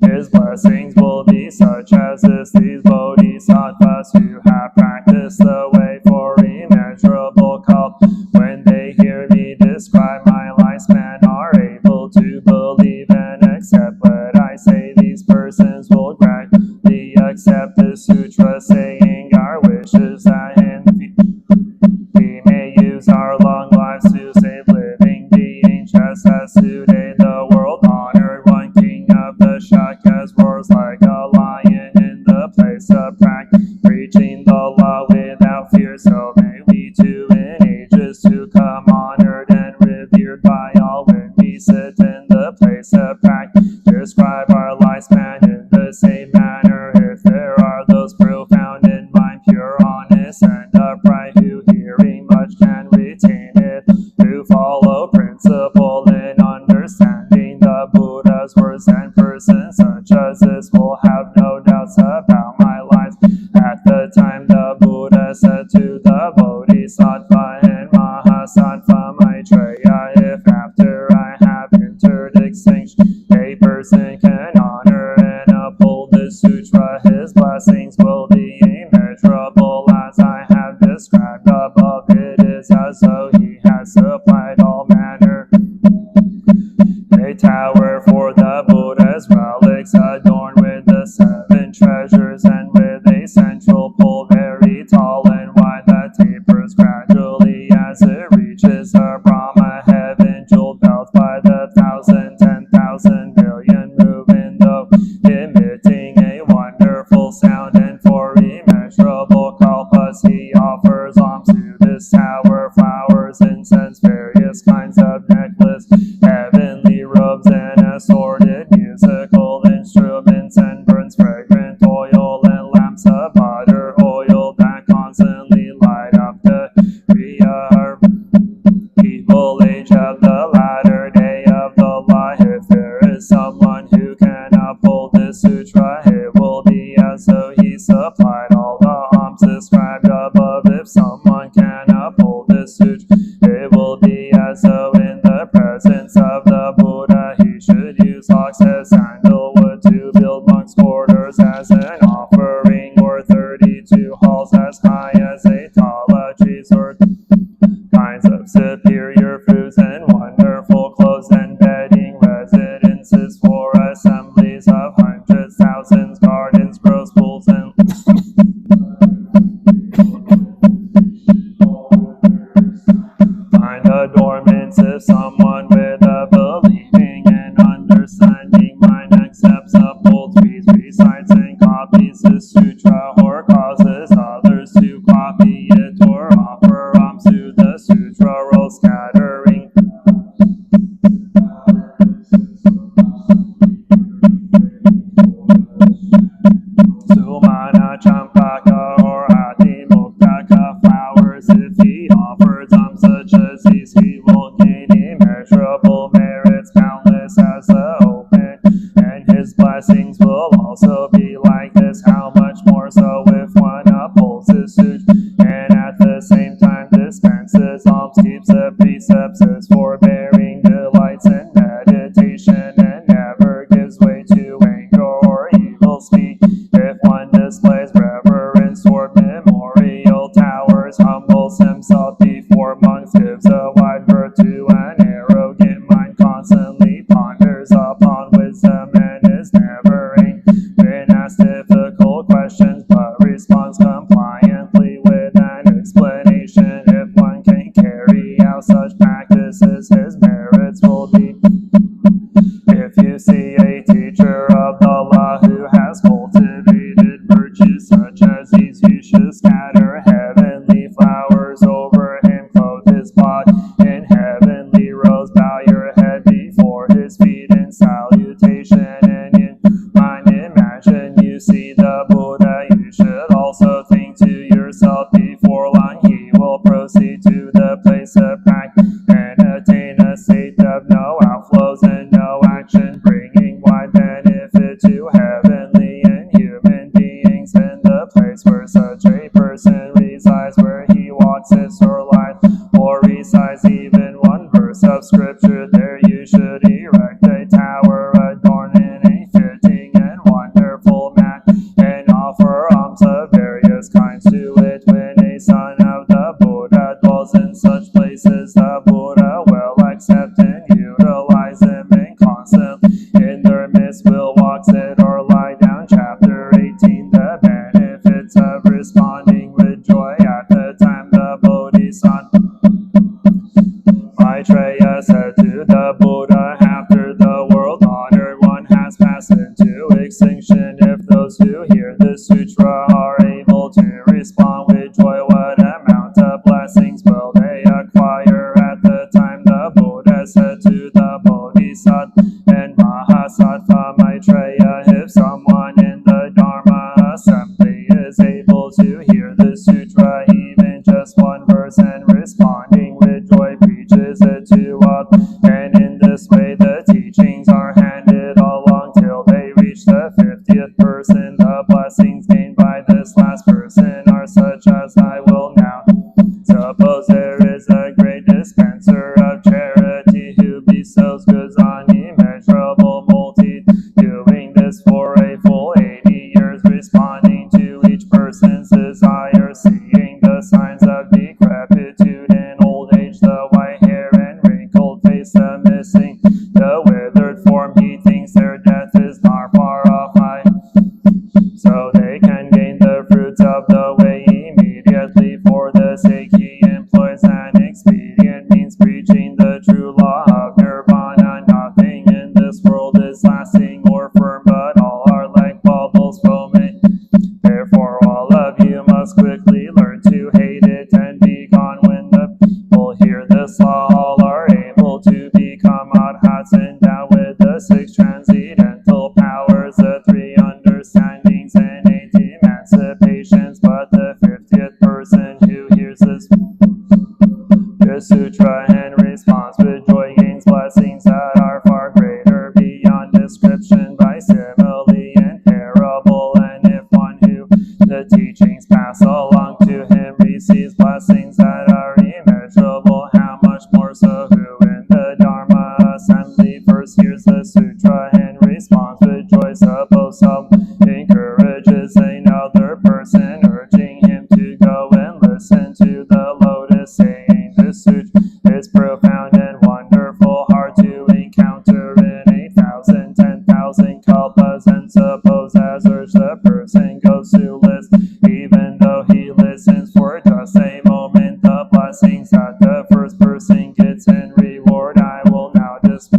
his blessings will be such as this, these bodhisattvas who have practiced the way for immeasurable kalpa, when they hear me describe my lifespan, are able to believe and accept what I say. These persons will gladly accept the sutra, saying our wishes that in we may use our long lives to save living beings, just as today the world honored one king of the Shakas roars like a lion in the place of practice, preaching the law without fear. So may we too in ages to come honored and revered by all, when we sit in the place of practice, describe our lifespan in the same manner, if there are those profound in mind, pure, honest, and upright, who hearing much can retain it, who follow principle in understanding the Buddha's words, and persons such as this will have no doubts about my life. At the time the Buddha said to the Bodhisattva and Mahasattva Maitreya, if after I have entered extinction a person can honor and uphold this sutra, his blessings will be immeasurable as I have described above. It is as though he has supplied all manner. A tower for the Buddha's relics, adorned with the 7 treasures, and with a central pole very tall and wide that tapers gradually as it reaches the Brahma heaven, jeweled belts by the 1,000, 10,000 million moving, though emitting a wonderful sound, and for immeasurable kalpas he offers alms to this tower, flowers, incense, various kinds of necklace, heavenly robes, and assorted musical instruments, and burns fragrant oil to halls as high as a tall trees, or kinds of superior foods and wonderful clothes and bedding, residences for assemblies of hundreds, thousands, gardens, groves, pools, and find adornments if someone with a believing and understanding mind accepts, upholds, reads, recites, and copies the sutra, or causes others to copy it, or offer alms to the sutra roll, scattering Sumana Champaka or Ati Muktaka flowers. If he offers alms such as these, he will gain immeasurable merits, boundless as the open, and his blessings will also be like this. How much more so if one upholds his sutra, and at the same time dispenses alms, keeps the precepts, is forbearing, delights in meditation, and never gives way to anger or evil speech. If one displays reverence toward memorial towers, humbles himself before monks, gives a wide berth to an arrogant mind, constantly ponders upon wisdom, and is never been asked difficult questions, but responds compliantly with an explanation. If one can carry out such practices, his merits will be. If you see a teacher of the law who has cultivated virtues such as these, you should scatter heavenly flowers over him, clothe his body in heavenly robes, bow your head before his feet in salutation, and in mind imagine you see the Buddha. You should also think to yourself, before long he will proceed to the place of practice and attain a state of no outflows and no action, bringing wide benefit to heavenly and human beings. In the place where such a person resides, where he walks, sits, or lies, or recites even one verse of scripture, there you should erect a tower adorned in a fitting and wonderful mat, and offer alms of various kinds to it. When a son of the Buddha dwells in such places, the Buddha will accept and utilize them, and constantly in their midst will walk, sit, or lie down. Chapter 18. The benefits of responding with joy at the time the Bodhisattva Maitreya said to the Buddha, after the world honored one has passed into extinction, if those who hear the sutra are able to respond with joy, what amount of blessings will they acquire? At the time the Buddha said to the Bodhisattva and Mahasattva Maitreya, if someone in the Dharma assembly is able to hear the sutra, even just one verse, and responding with joy preaches it to all, and in this way the teachings are handed along till they reach the 50th person. The blessings gained by this last person are such as I will now. Suppose there is a great dispenser of charity who bestows goods on immeasurable multitude, doing this for a full 80 years, responding to each person's desire, seeing the signs of decrepitude and old age, the white hair and wrinkled face, the missing, the withered form. He thinks their death is not far off, so they can gain the fruits of the way immediately. For the sake he employs an expedient means, preaching the true law of nirvana. Nothing in this world is lasting or firm, but all are like bubbles foaming. Therefore all of you must quickly learn to hate it and be gone. When the people hear this law, all are able to become arhats, endowed with the 6 transcendental powers, the 3 understandings, and 8 emancipations. But the 50th person who hears this sutra and responds with joy gains blessings that are far greater beyond description by simile and parable. And if one who the teachings pass along to him receives blessings that are immeasurable, how much more so who in the Dharma assembly first hears the sutra and responds with joy? Suppose some encourages another person, urging profound and wonderful, hard to encounter in 8,000, 10,000 kalpas, and suppose as urge the person goes to list, even though he listens for just a moment, the blessings that the first person gets in reward. I will now just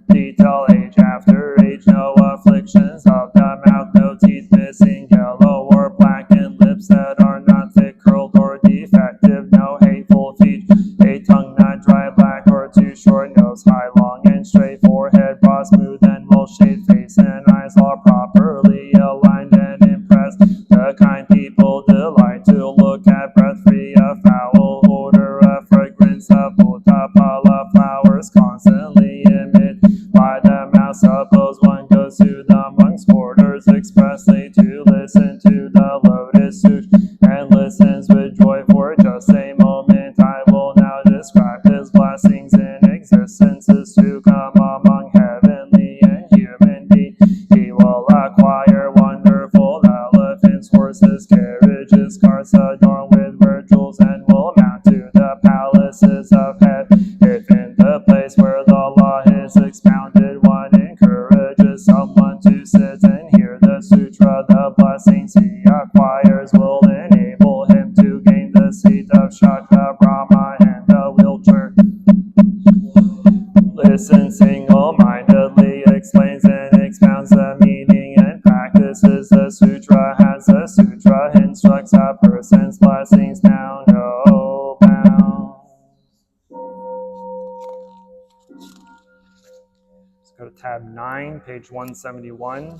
detail age after age, no afflictions of the mouth, no teeth missing, yellow or black, and lips that are not thick, curled, or defective, no hateful feet, a tongue not dry, black, or too short, nose high, long, and straight, forehead broad, smooth, and well-shaped, face and eyes all properly aligned and impressed. The kind people delight to look at, breath free of foul odor, a fragrance of Dhammapada flowers constantly emit by the mouth. Suppose one goes to the monk's quarters expressly to listen to the Lotus Sutra, and listens with joy for just a moment. I will now describe his blessings in existences to come among heavenly and human beings. He will acquire wonderful elephants, horses, carriages, carts adorned with rare jewels, and will mount to the palaces of heaven. If in the place where the law is expounded, one encourages someone to sit and hear the sutra, the blessings he acquires will enable him to gain the seat of Shakta Brahma and the wheelchair. Listen single-mindedly, explains and expounds the meaning, and practices the sutra as the sutra instructs. A person's blessings now no bounds. Let's go to tab 9, page 171.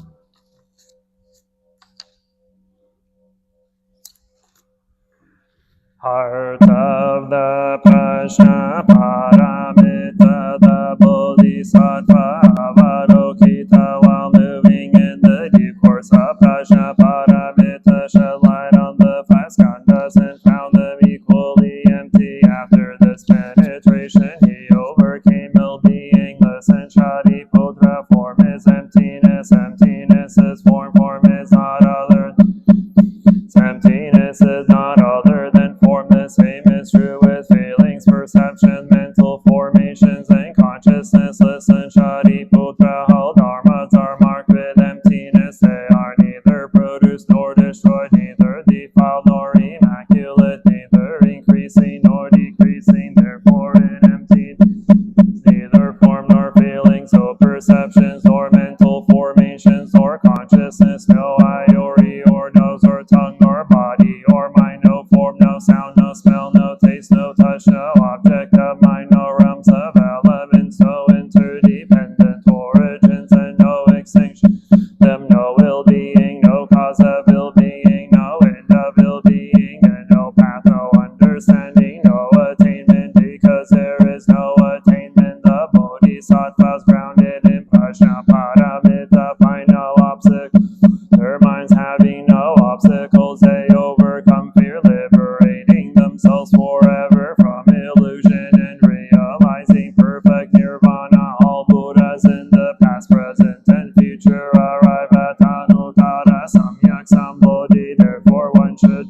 Heart of the Prajna Paramita, the Bodhisattva Avalokita, while moving in the deep course of Prajna Paramita, shed light on the five skandhas and found them equally empty. After this penetration, he overcame ill-beingness, and Shariputra, form is emptiness, emptiness is form, form is not other. Emptiness is not other than form. The same is true with feelings, perception, mental formations, and consciousness. Listen, Shariputra, all dharmas are marked with emptiness. They are neither produced nor destroyed, neither defiled nor immaculate, neither increasing nor decreasing. Therefore, in emptiness, neither form nor feelings, or perceptions, or mental formations, or consciousness, no eye or ear or nose or tongue or body or mind, no form, no sound, no smell, no taste, no touch, no object of mind, no realms of elements, no interdependent origins, and no extinction. Them no ill-being, no cause of ill-being, no end of ill-being, and no path, no understanding, no attainment, because there is no attainment. The Bodhisattvas grounded in Prajna Paramita find no obstacle. Their minds having no obstacles, they overcome fear, liberating themselves forever from illusion and realizing perfect nirvana. All Buddhas in the past, present, and future arrive at Anuttara Samyak Sambodhi. Therefore one should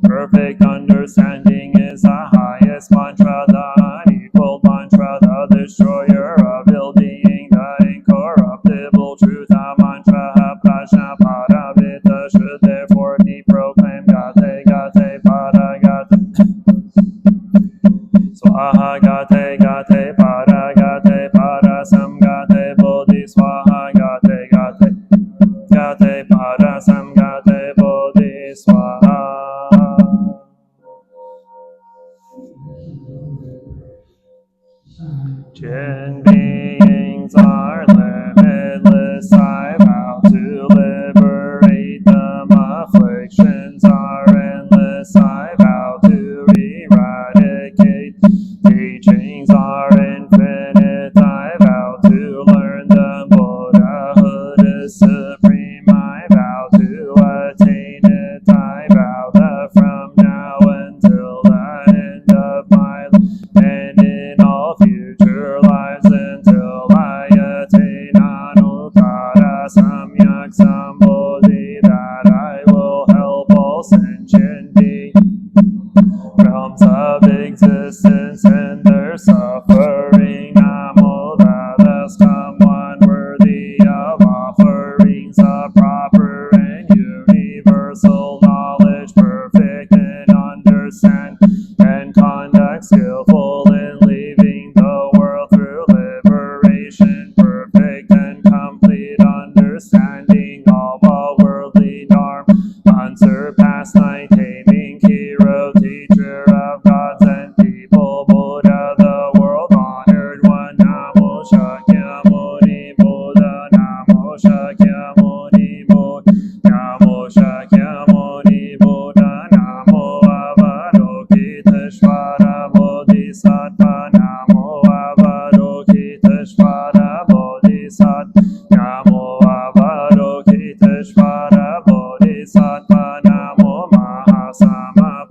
perfect understanding is the highest mantra, the unequaled mantra, the destroyer of ill-being, the incorruptible truth. The mantra of Prajna Paramita should therefore be proclaimed. Gate, gate, pada, gate. Swaha, gate, gate, pada, gate, pada, sam, gate, bodhi, swaha, gate, gate. Gate, pada, sam, gate, bodhi, swaha. Jinn beings are limitless, I vow to liberate them. Afflictions are endless, I vow to eradicate. Teachings are infinite.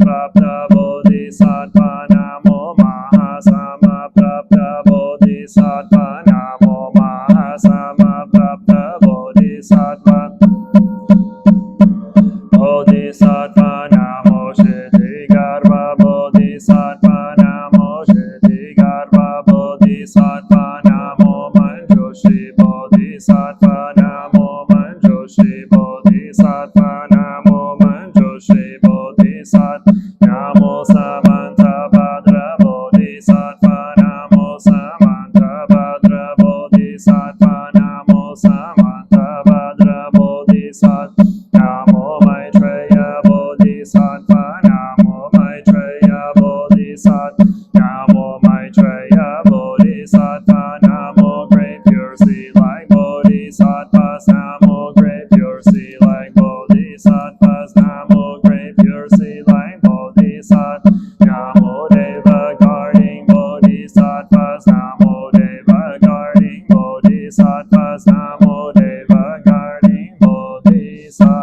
Prapta Bodhisattva Namo Mahasama Prapta Bodhisattva Namo Mahasama Prapta Bodhisattva Bodhisattva Namo Shiti Garbha Bodhisattva Namo Shiti Garbha Bodhisattva Namo Manjoshi Bodhisattva Namo Manjoshi Bodhisattva Namo Manjoshi Bodhisattva Namo Samanta Bhadra Bodhisattva Namo Samanta Bhadra Bodhisattva Namo Samanta Bhadra Bodhisattva Namo Maitreya Bodhisattva Namo Maitreya Bodhisattva Namo Maitreya Bodhisattva Namo Great Pure Sea like Bodhisattvas Namo Great Pure Sea like Bodhisattvas Namo Great Pure Sea like Bodhisattva Namo Deva Guarding Bodhisattvas Namo Deva Guarding Bodhisattvas Namo Deva Guarding Bodhisattvas.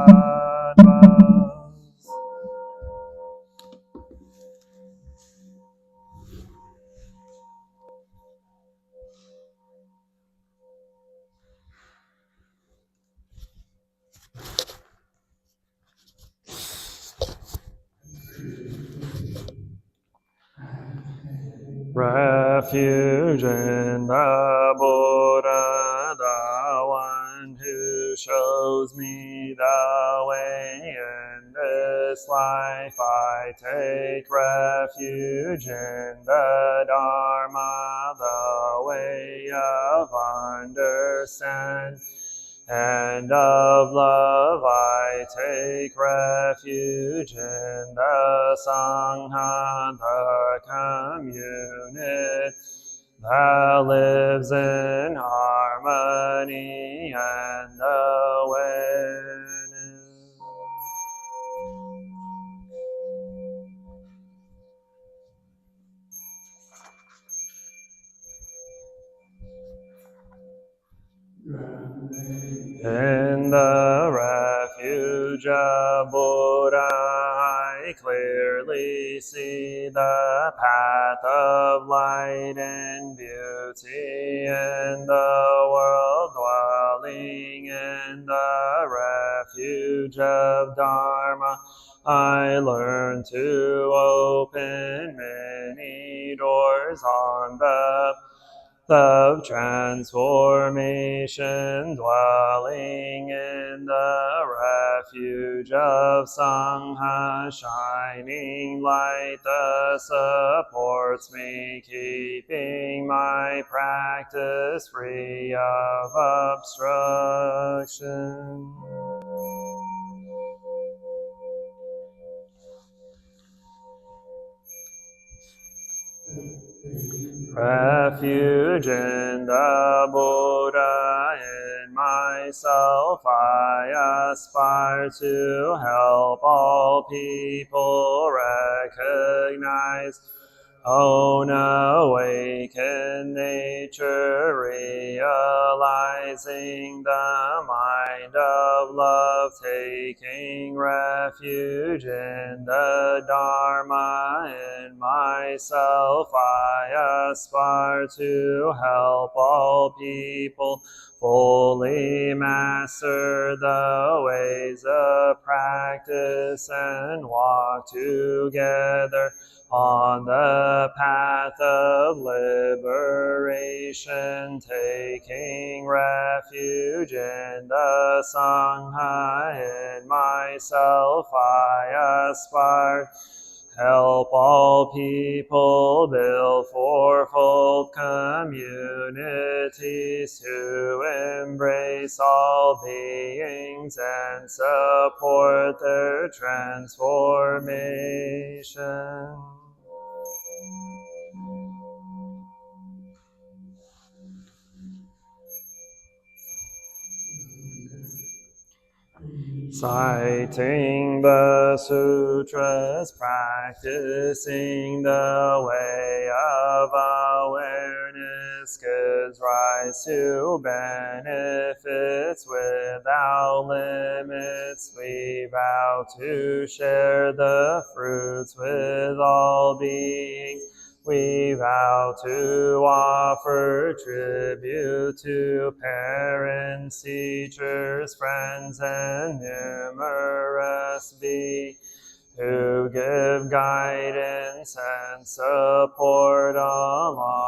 Refuge in the Buddha, the one who shows me the way in this life. I take refuge in the Dharma, the way of understanding and of love. I take refuge in the Sangha, the community that lives in harmony and awareness. In the refuge of Buddha, I clearly see the path of light and beauty in the world. Dwelling in the refuge of Dharma, I learn to open many doors on the of transformation. Dwelling in the refuge of Sangha, shining light that supports me, keeping my practice free of obstruction. Refuge in the Buddha, in myself I aspire to help all people recognize own awakened nature, realizing the mind of love, taking refuge in the Dharma. In myself I aspire to help all people fully master the ways of practice and walk together on the path of liberation, taking refuge in the Sangha. In myself I aspire help all people build fourfold communities to embrace all beings and support their transformation. Citing the sutras, practicing the way of awareness, gives rise to benefits without limits. We vow to share the fruits with all beings. We vow to offer tribute to parents, teachers, friends, and numerous beings who give guidance and support along